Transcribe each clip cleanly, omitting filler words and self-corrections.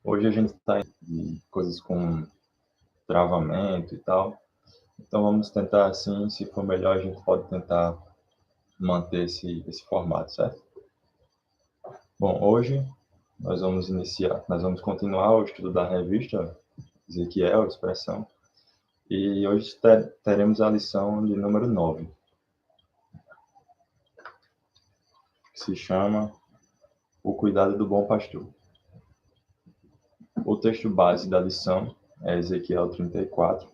Hoje a gente está em coisas com travamento e tal, então vamos tentar assim, se for melhor a gente pode tentar manter esse formato, certo? Bom, hoje nós vamos continuar o estudo da revista Ezequiel, Expressão, e hoje teremos a lição de número 9, que se chama O Cuidado do Bom Pastor. O texto base da lição é Ezequiel 34,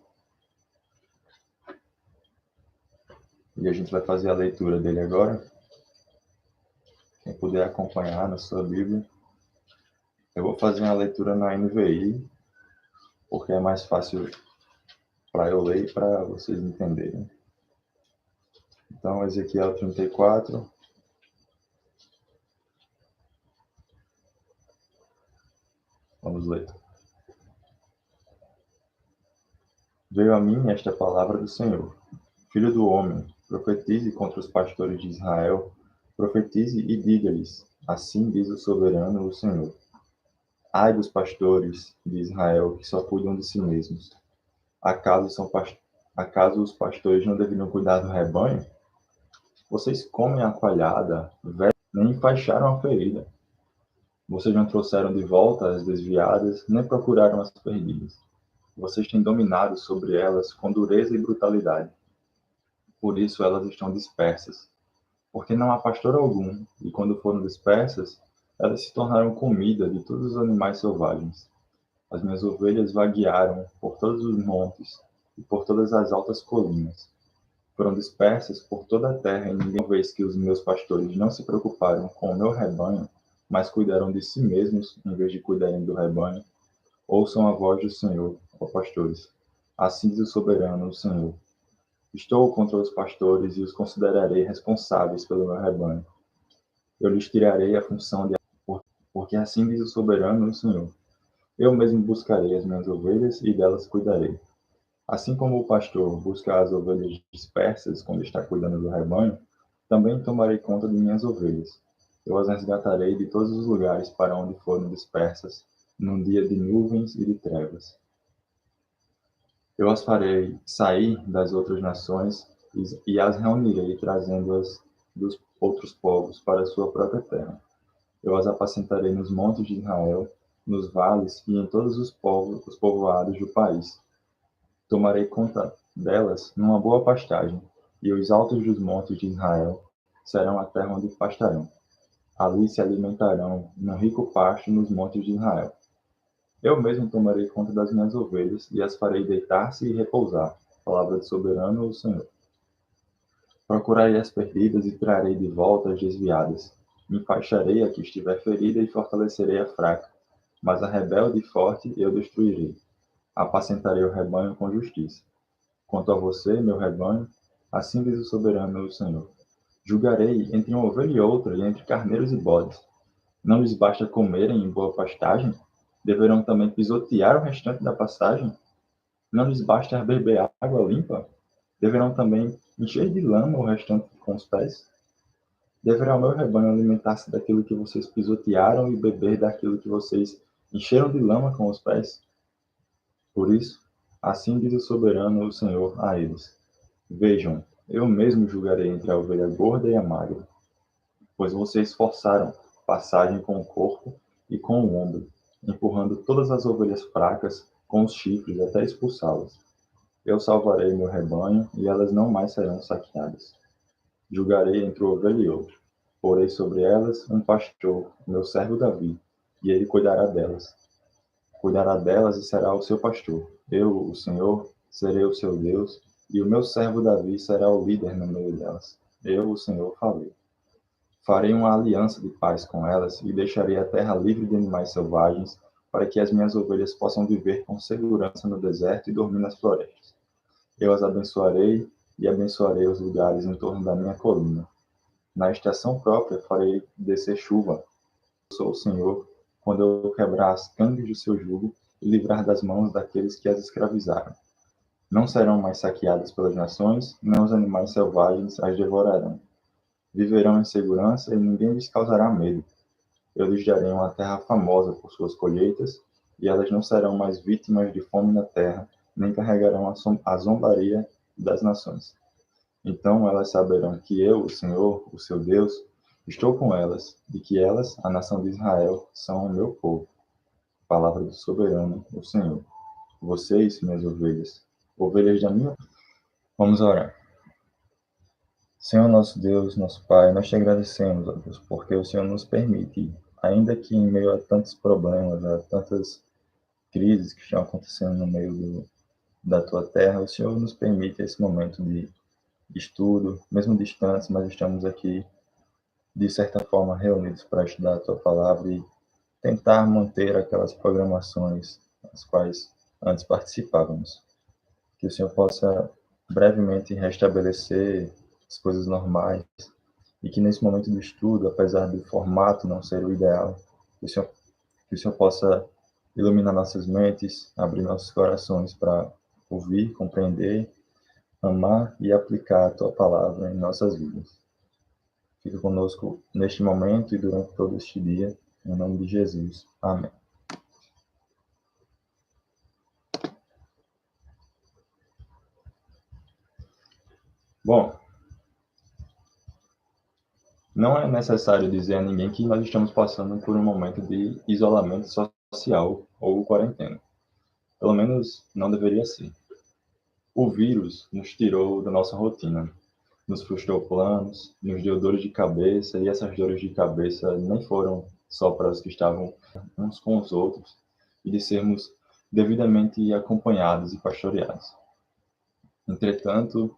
e a gente vai fazer a leitura dele agora. Quem puder acompanhar na sua Bíblia. Eu vou fazer uma leitura na NVI, porque é mais fácil para eu ler e para vocês entenderem. Então, Ezequiel 34. Vamos ler. Veio a mim esta palavra do Senhor. Filho do homem, profetize contra os pastores de Israel, profetize e diga-lhes, assim diz o soberano, o Senhor. Ai dos pastores de Israel que só cuidam de si mesmos. Acaso os pastores não deveriam cuidar do rebanho? Vocês comem a coalhada, nem enfaixaram a ferida. Vocês não trouxeram de volta as desviadas, nem procuraram as perdidas. Vocês têm dominado sobre elas com dureza e brutalidade. Por isso elas estão dispersas. Porque não há pastor algum, e quando foram dispersas, elas se tornaram comida de todos os animais selvagens. As minhas ovelhas vaguearam por todos os montes e por todas as altas colinas. Foram dispersas por toda a terra, e ninguém, uma vez que os meus pastores não se preocuparam com o meu rebanho, mas cuidaram de si mesmos em vez de cuidarem do rebanho, ouçam a voz do Senhor, ó pastores. Assim diz o soberano, o Senhor. Estou contra os pastores e os considerarei responsáveis pelo meu rebanho. Eu lhes tirarei a função de porque assim diz o soberano, o Senhor. Eu mesmo buscarei as minhas ovelhas e delas cuidarei. Assim como o pastor busca as ovelhas dispersas quando está cuidando do rebanho, também tomarei conta de minhas ovelhas. Eu as resgatarei de todos os lugares para onde foram dispersas, num dia de nuvens e de trevas. Eu as farei sair das outras nações e as reunirei, trazendo-as dos outros povos para a sua própria terra. Eu as apacentarei nos montes de Israel, nos vales e em todos os povoados do país. Tomarei conta delas numa boa pastagem, e os altos dos montes de Israel serão a terra onde pastarão. Ali se alimentarão num rico pasto nos montes de Israel. Eu mesmo tomarei conta das minhas ovelhas e as farei deitar-se e repousar. Palavra do soberano, o Senhor. Procurarei as perdidas e trarei de volta as desviadas. Enfaixarei a que estiver ferida e fortalecerei a fraca. Mas a rebelde e forte eu destruirei. Apacentarei o rebanho com justiça. Quanto a você, meu rebanho, assim diz o soberano, o Senhor. Julgarei entre uma ovelha e outra, e entre carneiros e bodes. Não lhes basta comerem em boa pastagem? Deverão também pisotear o restante da pastagem? Não lhes basta beber água limpa? Deverão também encher de lama o restante com os pés? Deverá o meu rebanho alimentar-se daquilo que vocês pisotearam e beber daquilo que vocês encheram de lama com os pés? Por isso, assim diz o soberano, o Senhor, a eles. Vejam, eu mesmo julgarei entre a ovelha gorda e a magra, pois vocês forçaram passagem com o corpo e com o ombro, empurrando todas as ovelhas fracas com os chifres até expulsá-las. Eu salvarei meu rebanho e elas não mais serão saqueadas. Julgarei entre ovelha e outro. Porei sobre elas um pastor, meu servo Davi, e ele cuidará delas. Cuidará delas e será o seu pastor. Eu, o Senhor, serei o seu Deus, e o meu servo Davi será o líder no meio delas. Eu, o Senhor, falei. Farei uma aliança de paz com elas e deixarei a terra livre de animais selvagens, para que as minhas ovelhas possam viver com segurança no deserto e dormir nas florestas. Eu as abençoarei e abençoarei os lugares em torno da minha colina. Na estação própria farei descer chuva. Eu sou o Senhor, quando eu quebrar as cangas do seu jugo e livrar das mãos daqueles que as escravizaram. Não serão mais saqueadas pelas nações, nem os animais selvagens as devorarão. Viverão em segurança e ninguém lhes causará medo. Eu lhes darei uma terra famosa por suas colheitas, e elas não serão mais vítimas de fome na terra, nem carregarão a zombaria das nações. Então elas saberão que eu, o Senhor, o seu Deus, estou com elas, e que elas, a nação de Israel, são o meu povo. Palavra do soberano, o Senhor. Vocês, minhas ovelhas, ovelhas da minha. Vamos orar. Senhor nosso Deus, nosso Pai, nós te agradecemos, ó Deus, porque o Senhor nos permite, ainda que em meio a tantos problemas, a tantas crises que estão acontecendo no meio da tua terra, o Senhor nos permite esse momento de estudo, mesmo distantes, mas estamos aqui, de certa forma, reunidos para estudar a tua palavra e tentar manter aquelas programações as quais antes participávamos. Que o Senhor possa brevemente restabelecer as coisas normais e que nesse momento do estudo, apesar do formato não ser o ideal, que o Senhor possa iluminar nossas mentes, abrir nossos corações para ouvir, compreender, amar e aplicar a tua palavra em nossas vidas. Fica conosco neste momento e durante todo este dia, em nome de Jesus. Amém. Bom, não é necessário dizer a ninguém que nós estamos passando por um momento de isolamento social ou quarentena. Pelo menos não deveria ser. O vírus nos tirou da nossa rotina, nos frustrou planos, nos deu dores de cabeça, e essas dores de cabeça nem foram só para os que estavam uns com os outros, e de sermos devidamente acompanhados e pastoreados. Entretanto,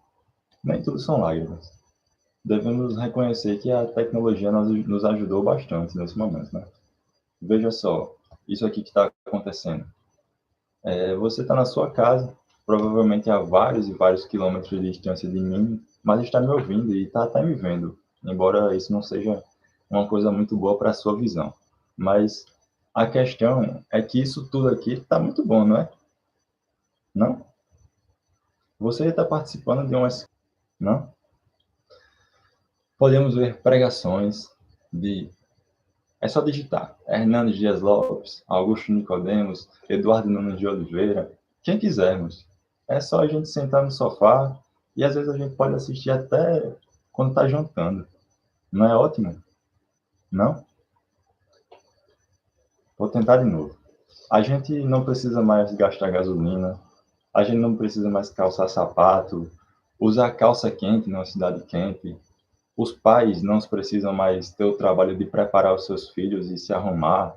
nem tudo são lágrimas. Devemos reconhecer que a tecnologia nos ajudou bastante nesse momento, né? Veja só, isso aqui que está acontecendo. Você está na sua casa, provavelmente a vários e vários quilômetros de distância de mim, mas está me ouvindo e está até me vendo, embora isso não seja uma coisa muito boa para a sua visão. Mas a questão é que isso tudo aqui está muito bom, não é? Não? Você está participando de umas... Não? Podemos ver pregações de... É só digitar. Hernandes Dias Lopes, Augusto Nicodemos, Eduardo Nunes de Oliveira, quem quisermos. É só a gente sentar no sofá e às vezes a gente pode assistir até quando está jantando. Não é ótimo? Não? Vou tentar de novo. A gente não precisa mais gastar gasolina, a gente não precisa mais calçar sapato, usar calça quente numa cidade quente. Os pais não precisam mais ter o trabalho de preparar os seus filhos e se arrumar.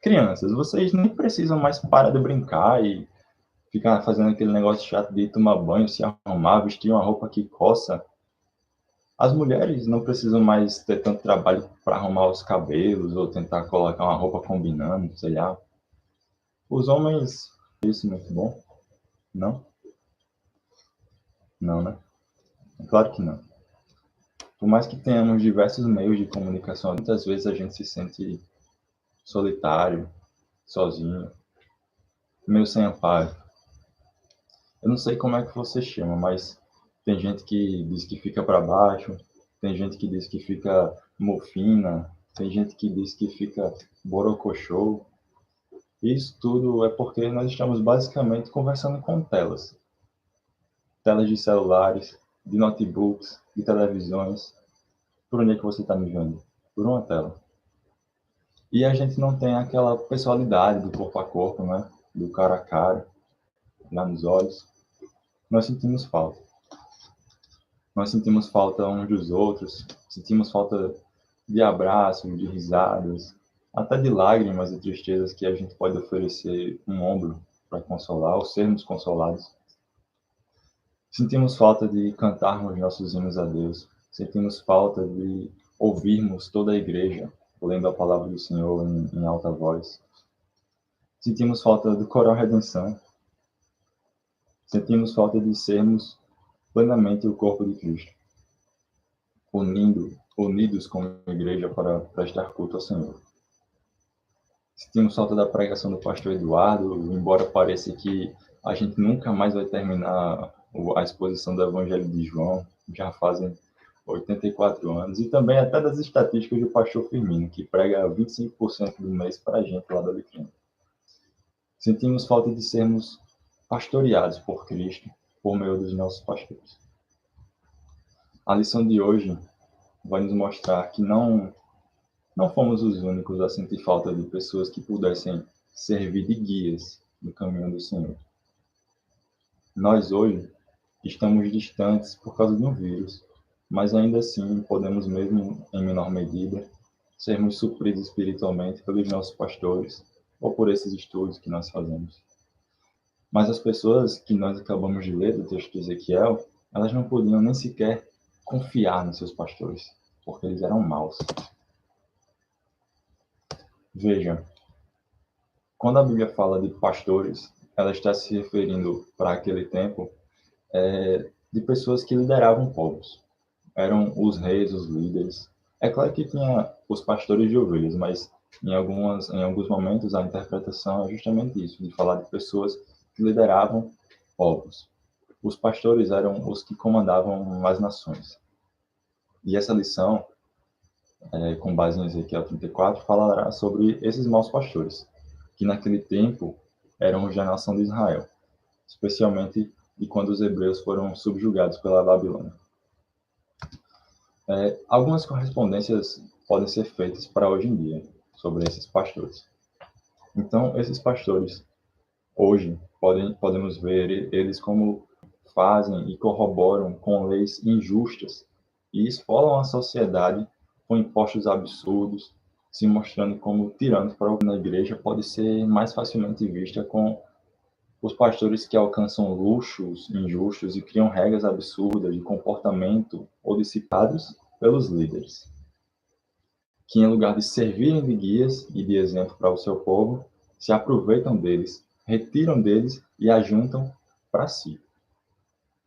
Crianças, vocês nem precisam mais parar de brincar e ficar fazendo aquele negócio chato de tomar banho, se arrumar, vestir uma roupa que coça. As mulheres não precisam mais ter tanto trabalho para arrumar os cabelos ou tentar colocar uma roupa combinando, sei lá. Os homens, isso é muito bom? Não? Não, né? Claro que não. Por mais que tenhamos diversos meios de comunicação, muitas vezes a gente se sente solitário, sozinho, meio sem amparo. Eu não sei como é que você chama, mas tem gente que diz que fica para baixo, tem gente que diz que fica mofina, tem gente que diz que fica borocochô. Isso tudo é porque nós estamos basicamente conversando com telas. Telas de celulares, de notebooks, de televisões. Por onde é que você está me vendo? Por uma tela. E a gente não tem aquela pessoalidade do corpo a corpo, né? Do cara a cara, lá nos olhos. Nós sentimos falta. Nós sentimos falta uns dos outros, sentimos falta de abraços, de risadas, até de lágrimas e tristezas que a gente pode oferecer um ombro para consolar ou sermos consolados. Sentimos falta de cantarmos nossos hinos a Deus. Sentimos falta de ouvirmos toda a igreja lendo a palavra do Senhor em alta voz. Sentimos falta do coral Redenção. Sentimos falta de sermos plenamente o corpo de Cristo, unidos como igreja para prestar culto ao Senhor. Sentimos falta da pregação do pastor Eduardo, embora pareça que a gente nunca mais vai terminar a exposição do Evangelho de João. Já fazem 84 anos, e também até das estatísticas do pastor Firmino, que prega 25% do mês para a gente lá da Alecrim. Sentimos falta de sermos pastoreados por Cristo, por meio dos nossos pastores. A lição de hoje vai nos mostrar que não fomos os únicos a sentir falta de pessoas que pudessem servir de guias no caminho do Senhor. Nós hoje estamos distantes por causa de um vírus, mas ainda assim podemos, mesmo em menor medida, sermos supridos espiritualmente pelos nossos pastores ou por esses estudos que nós fazemos. Mas as pessoas que nós acabamos de ler do texto de Ezequiel, elas não podiam nem sequer confiar nos seus pastores, porque eles eram maus. Veja, quando a Bíblia fala de pastores, ela está se referindo para aquele tempo de pessoas que lideravam povos. Eram os reis, os líderes. É claro que tinha os pastores de ovelhas, mas em alguns momentos a interpretação é justamente isso, de falar de pessoas que lideravam povos. Os pastores eram os que comandavam as nações. E essa lição, com base em Ezequiel 34, falará sobre esses maus pastores, que naquele tempo eram os da nação de Israel, especialmente de quando os hebreus foram subjugados pela Babilônia. Algumas correspondências podem ser feitas para hoje em dia sobre esses pastores. Então, esses pastores, hoje, podemos ver eles como fazem e corroboram com leis injustas e esfolam a sociedade com impostos absurdos, se mostrando como tiranos para na igreja pode ser mais facilmente vista com os pastores que alcançam luxos injustos e criam regras absurdas de comportamento ou dissipados pelos líderes, que em lugar de servirem de guias e de exemplo para o seu povo, se aproveitam deles, retiram deles e ajuntam para si.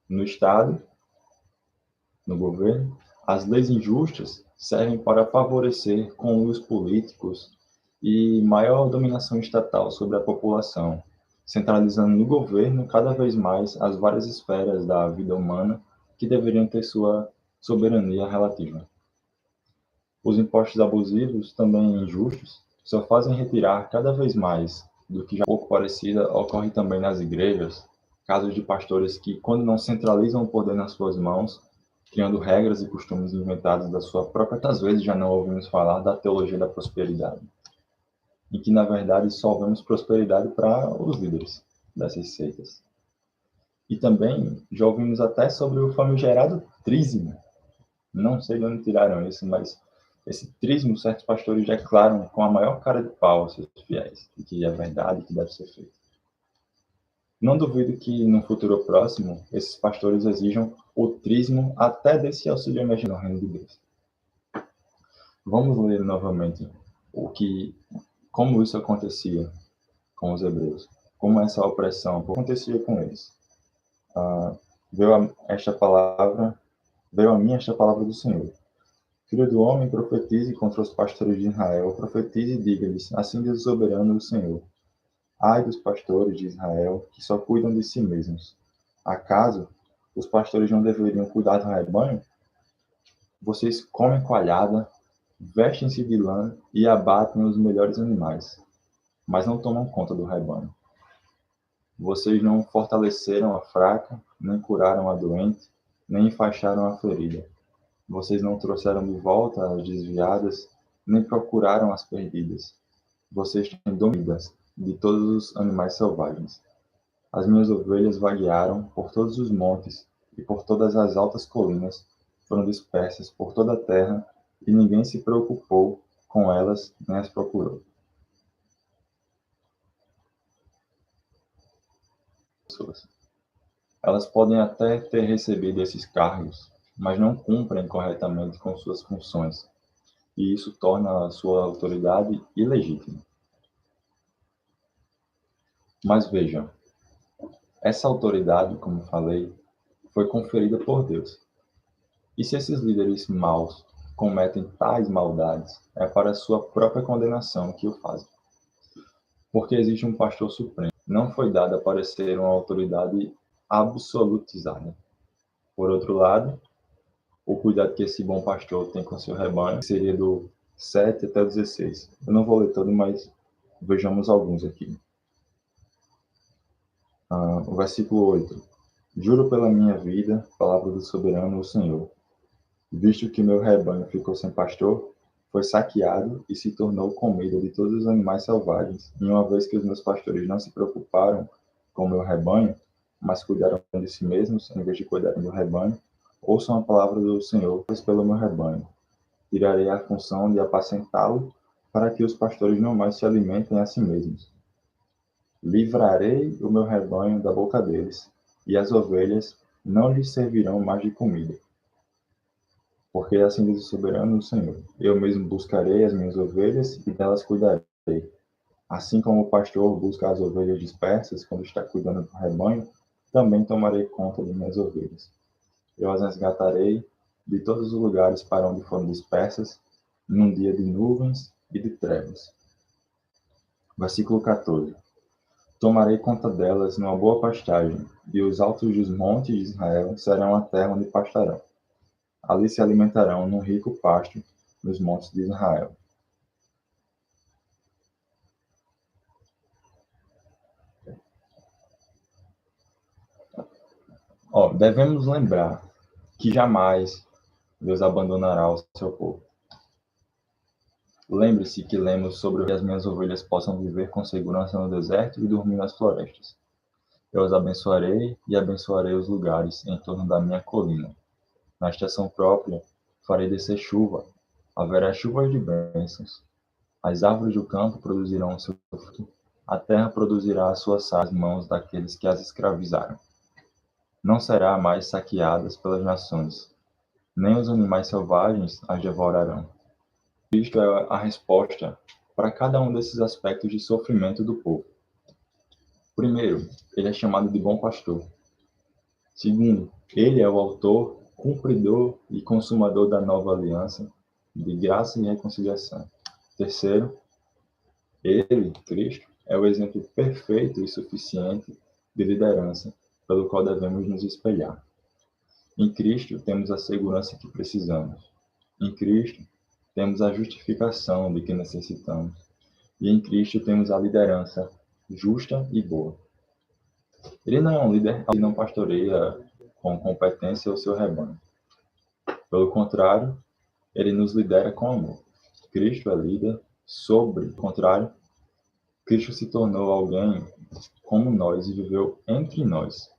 No Estado, no governo, as leis injustas servem para favorecer conluios políticos e maior dominação estatal sobre a população, centralizando no governo cada vez mais as várias esferas da vida humana que deveriam ter sua soberania relativa. Os impostos abusivos, também injustos, só fazem retirar cada vez mais do que já pouco parecida ocorre também nas igrejas, casos de pastores que, quando não centralizam o poder nas suas mãos, criando regras e costumes inventados da sua própria, às vezes já não ouvimos falar da teologia da prosperidade, em que, na verdade, só vemos prosperidade para os líderes dessas seitas. E também já ouvimos até sobre o famigerado trízimo. Não sei de onde tiraram isso, mas esse trízimo certos pastores declaram com a maior cara de pau aos seus fiéis, de que é verdade e que deve ser feito. Não duvido que, no futuro próximo, esses pastores exijam o trízimo até desse auxílio emergencial no reino de Deus. Vamos ler novamente como isso acontecia com os hebreus, como essa opressão acontecia com eles. Veio a mim esta palavra do Senhor. Filho do homem, profetize contra os pastores de Israel, profetize e diga-lhes, assim diz o soberano do Senhor. Ai dos pastores de Israel, que só cuidam de si mesmos. Acaso os pastores não deveriam cuidar do rebanho? Vocês comem coalhada, vestem-se de lã e abatem os melhores animais, mas não tomam conta do rebanho. Vocês não fortaleceram a fraca, nem curaram a doente, nem enfaixaram a ferida. Vocês não trouxeram de volta as desviadas, nem procuraram as perdidas. Vocês têm domínio de todos os animais selvagens. As minhas ovelhas vaguearam por todos os montes e por todas as altas colinas, foram dispersas por toda a terra, e ninguém se preocupou com elas, nem as procurou. Elas podem até ter recebido esses cargos, mas não cumprem corretamente com suas funções, e isso torna a sua autoridade ilegítima. Mas vejam, essa autoridade, como falei, foi conferida por Deus. E se esses líderes maus cometem tais maldades, é para sua própria condenação que o fazem. Porque existe um pastor supremo. Não foi dada para ser uma autoridade absolutizada. Por outro lado, o cuidado que esse bom pastor tem com seu rebanho, que seria do 7 até o 16. Eu não vou ler todo, mas vejamos alguns aqui. O versículo 8. Juro pela minha vida, palavra do soberano, o Senhor, visto que meu rebanho ficou sem pastor, foi saqueado e se tornou comida de todos os animais selvagens. E uma vez que os meus pastores não se preocuparam com o meu rebanho, mas cuidaram de si mesmos em vez de cuidarem do rebanho, ouçam a palavra do Senhor pelo meu rebanho. Tirarei a função de apacentá-lo, para que os pastores não mais se alimentem a si mesmos. Livrarei o meu rebanho da boca deles, e as ovelhas não lhes servirão mais de comida. Porque assim diz o soberano Senhor: eu mesmo buscarei as minhas ovelhas e delas cuidarei. Assim como o pastor busca as ovelhas dispersas quando está cuidando do rebanho, também tomarei conta de minhas ovelhas. Eu as resgatarei de todos os lugares para onde foram dispersas, num dia de nuvens e de trevas. Versículo 14. Tomarei conta delas numa boa pastagem, e os altos dos montes de Israel serão a terra onde pastarão. Ali se alimentarão num rico pasto nos montes de Israel. Devemos lembrar que jamais Deus abandonará o seu povo. Lembre-se que lemos sobre que as minhas ovelhas possam viver com segurança no deserto e dormir nas florestas. Eu as abençoarei e abençoarei os lugares em torno da minha colina. Na estação própria, farei descer chuva. Haverá chuvas de bênçãos. As árvores do campo produzirão o seu fruto. A terra produzirá a sua sal nas mãos daqueles que as escravizaram. Não será mais saqueadas pelas nações, nem os animais selvagens as devorarão. Cristo é a resposta para cada um desses aspectos de sofrimento do povo. Primeiro, ele é chamado de bom pastor. Segundo, ele é o autor, cumpridor e consumador da nova aliança, de graça e reconciliação. Terceiro, ele, Cristo, é o exemplo perfeito e suficiente de liderança pelo qual devemos nos espelhar. Em Cristo temos a segurança que precisamos. Em Cristo temos a justificação de que necessitamos. E em Cristo temos a liderança justa e boa. Ele não é um líder que não pastoreia com competência o seu rebanho. Pelo contrário, ele nos lidera com amor. Cristo é líder sobre, ao contrário, Cristo se tornou alguém como nós e viveu entre nós,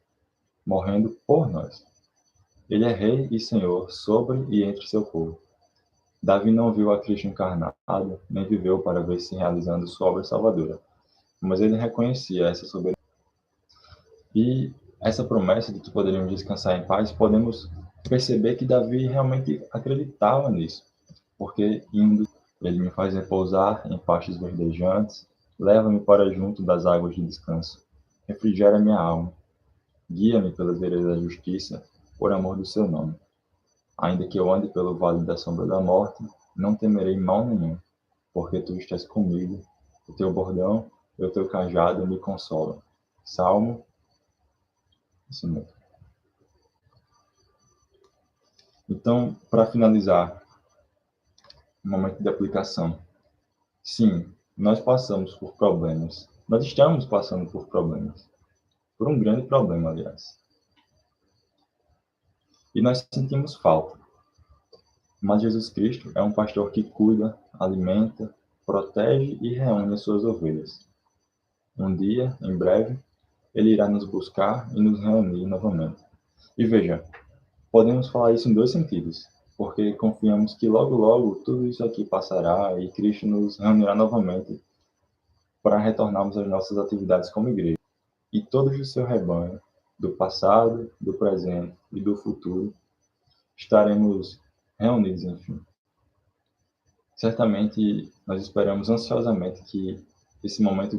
morrendo por nós. Ele é rei e senhor sobre e entre seu povo. Davi não viu a Cristo encarnado, nem viveu para ver se realizando sua obra salvadora, mas ele reconhecia essa soberania. E essa promessa de que poderíamos descansar em paz, podemos perceber que Davi realmente acreditava nisso, porque indo, ele me faz repousar em pastos verdejantes, leva-me para junto das águas de descanso, refrigera minha alma, guia-me pelas veredas da justiça, por amor do seu nome. Ainda que eu ande pelo vale da sombra da morte, não temerei mal nenhum, porque tu estás comigo, o teu bordão e o teu cajado me consolam. Salmo, isso mesmo. Então, para finalizar, um momento de aplicação. Sim, nós passamos por problemas. Nós estamos passando por problemas. Por um grande problema, aliás. E nós sentimos falta. Mas Jesus Cristo é um pastor que cuida, alimenta, protege e reúne as suas ovelhas. Um dia, em breve, ele irá nos buscar e nos reunir novamente. E veja, podemos falar isso em dois sentidos, porque confiamos que logo logo tudo isso aqui passará e Cristo nos reunirá novamente para retornarmos às nossas atividades como igreja. E todos o seu rebanho, do passado, do presente e do futuro, estaremos reunidos, enfim. Certamente nós esperamos ansiosamente que esse momento